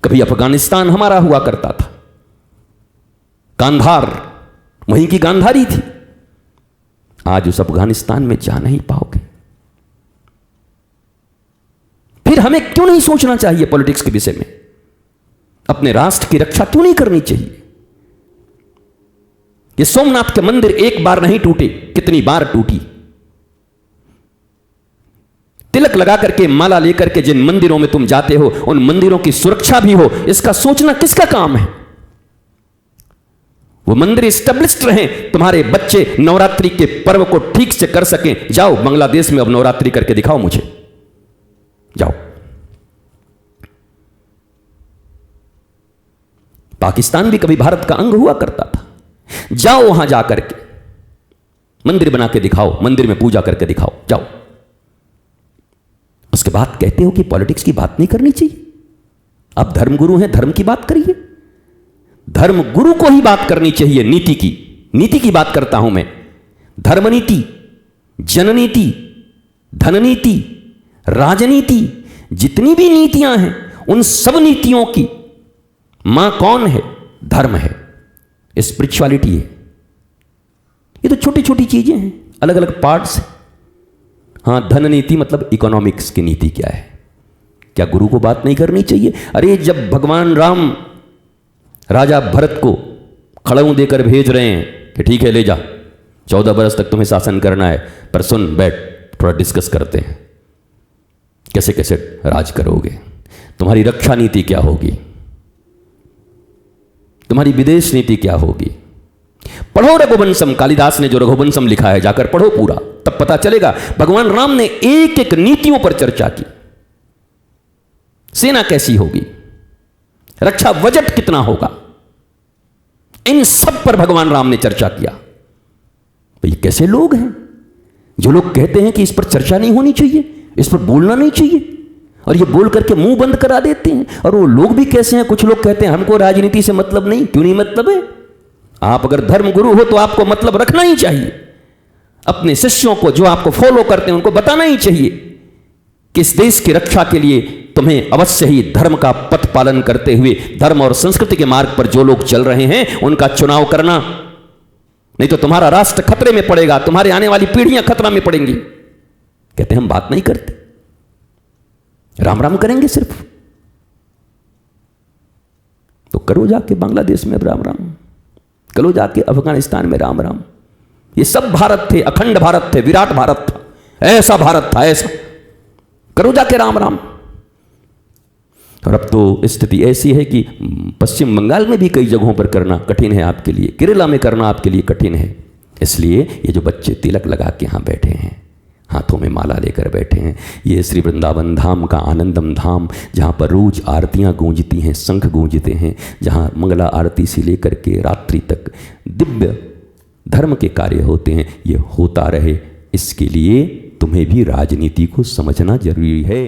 कभी अफगानिस्तान हमारा हुआ करता था, गांधार वहीं की गांधारी थी। आज उस अफगानिस्तान में जा नहीं पाओगे। फिर हमें क्यों नहीं सोचना चाहिए पॉलिटिक्स के विषय में? अपने राष्ट्र की रक्षा क्यों नहीं करनी चाहिए? ये सोमनाथ के मंदिर एक बार नहीं टूटे, कितनी बार टूटी। तिलक लगा करके, माला लेकर के जिन मंदिरों में तुम जाते हो, उन मंदिरों की सुरक्षा भी हो, इसका सोचना किसका काम है? वो मंदिर स्टेब्लिश्ड रहें, तुम्हारे बच्चे नवरात्रि के पर्व को ठीक से कर सकें। जाओ बांग्लादेश में अब नवरात्रि करके दिखाओ मुझे, जाओ। पाकिस्तान भी कभी भारत का अंग हुआ करता था। जाओ वहां जाकर के मंदिर बना के दिखाओ, मंदिर में पूजा करके दिखाओ, जाओ। उसके बाद कहते हो कि पॉलिटिक्स की बात नहीं करनी चाहिए। आप धर्मगुरु हैं, धर्म की बात करिए। धर्म गुरु को ही बात करनी चाहिए नीति की। नीति की बात करता हूं मैं। धर्मनीति, जननीति, धननीति, राजनीति, जितनी भी नीतियां हैं, उन सब नीतियों की मां कौन है? धर्म है, स्पिरिचुअलिटी है। ये तो छोटी छोटी चीजें हैं, अलग अलग पार्ट्स हैं। हाँ, धननीति मतलब इकोनॉमिक्स की नीति क्या है? क्या गुरु को बात नहीं करनी चाहिए? अरे जब भगवान राम राजा भरत को खड़ाऊ देकर भेज रहे हैं कि ठीक है ले जा, 14 बरस तक तुम्हें शासन करना है, पर सुन बैठ, थोड़ा डिस्कस करते हैं, कैसे कैसे राज करोगे, तुम्हारी रक्षा नीति क्या होगी, तुम्हारी विदेश नीति क्या होगी। पढ़ो रघुवंशम, कालिदास ने जो रघुवंशम लिखा है जाकर पढ़ो पूरा, तब पता चलेगा। भगवान राम ने एक एक नीतियों पर चर्चा की। सेना कैसी होगी, रक्षा बजट कितना होगा, इन सब पर भगवान राम ने चर्चा किया। तो ये कैसे लोग हैं जो लोग कहते हैं कि इस पर चर्चा नहीं होनी चाहिए, इस पर बोलना नहीं चाहिए, और ये बोल करके मुंह बंद करा देते हैं। और वो लोग भी कैसे हैं? कुछ लोग कहते हैं हमको राजनीति से मतलब नहीं। क्यों नहीं मतलब है? आप अगर धर्म गुरु हो तो आपको मतलब रखना ही चाहिए। अपने शिष्यों को, जो आपको फॉलो करते हैं, उनको बताना ही चाहिए कि इस देश की रक्षा के लिए तुम्हें अवश्य ही धर्म का पथ पालन करते हुए, धर्म और संस्कृति के मार्ग पर जो लोग चल रहे हैं उनका चुनाव करना, नहीं तो तुम्हारा राष्ट्र खतरे में पड़ेगा, तुम्हारे आने वाली पीढ़ियां खतरा में पड़ेंगी। कहते हम बात नहीं करते, राम राम करेंगे सिर्फ। तो करो जाके बांग्लादेश में राम राम, करो जाके अफगानिस्तान में राम राम। ये सब भारत थे, अखंड भारत थे, विराट भारत था, ऐसा भारत था, ऐसा। करो जाके राम राम। और अब तो स्थिति ऐसी है कि पश्चिम बंगाल में भी कई जगहों पर करना कठिन है आपके लिए, केरला में करना आपके लिए कठिन है। इसलिए ये जो बच्चे तिलक लगा के यहाँ बैठे हैं, हाथों में माला लेकर बैठे हैं, ये श्री वृंदावन धाम का आनंदम धाम, जहाँ पर रोज आरतियाँ गूंजती हैं, शंख गूंजते हैं, जहाँ मंगला आरती से लेकर के रात्रि तक दिव्य धर्म के कार्य होते हैं, ये होता रहे। इसके लिए तुम्हें भी राजनीति को समझना जरूरी है।